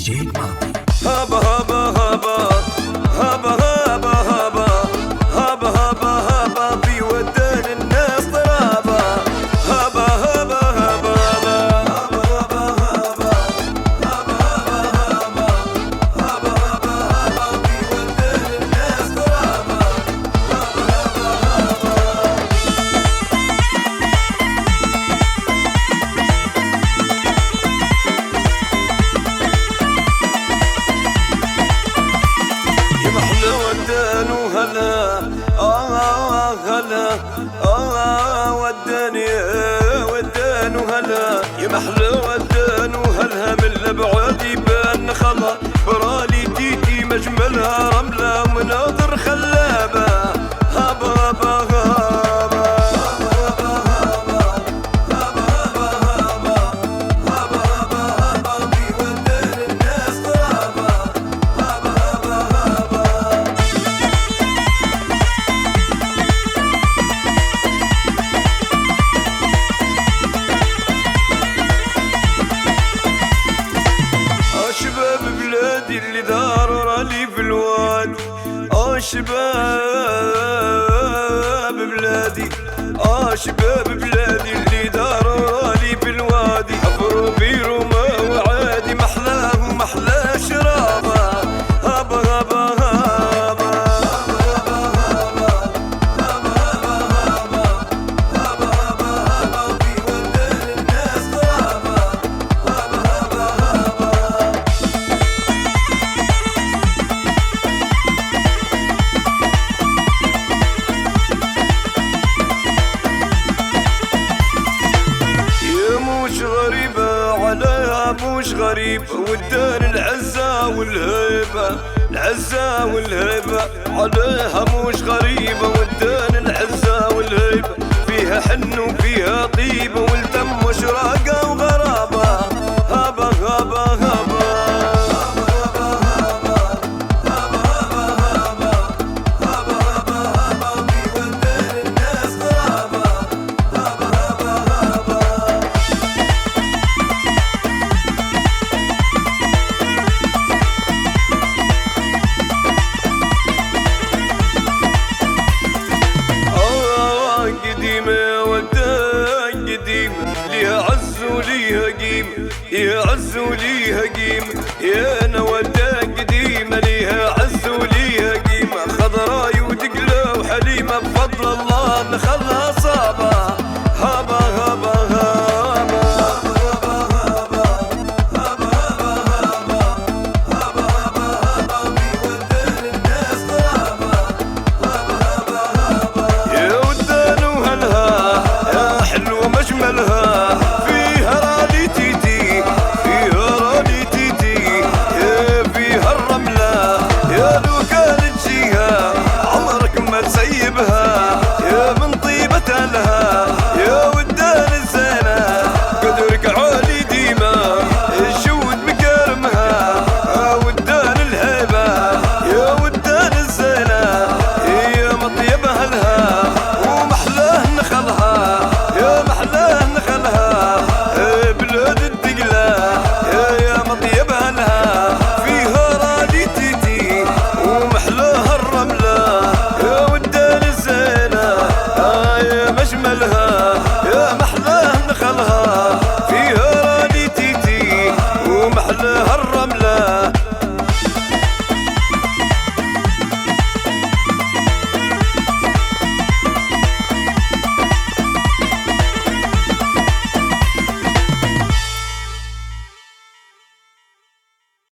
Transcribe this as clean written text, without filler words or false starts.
جي ماضي. هابا هابا هابا هابا هابا هابا هابا هابا هابا في ودان الناس طرابا. هابا هابا هابا هابا هابا هابا هابا هابا هابا هابا هابا في ودان الناس طرابا. وداني ودان وهلا يا محلى ودان وهلها من الابعاد يبان خلا برالي تيتي مجملها رمله ومناظر خلابه. هابا هابا هابا هابا هابا هابا هابا هابا هابا هابا في ودان الناس طرابه. هابا هابا هابا شباب بلادي اللي دار لي في الوادي. شباب بلادي شباب بلادي اللي دار لي في الوادي. حفروا بيروا ما وعادي محلاه ومحلى شرابه. هابا هابا هابا هابا هابا هابا هابا هابا هابا في ودان الناس طرابه. هابا هابا هابا مش غريب ودان العزة والهيبة. العزة والهيبة عليها مش غريبة ودان العزة والهيبة. فيها حن وفيها طيبة والتم وشراقة وغرابة. هابا هابا هابا يعز وليها قيمة. يا انا ودان قديمة ليها عز وليها قيمة. خضراي ودقلة وحليمة بفضل الله نخلها صابة.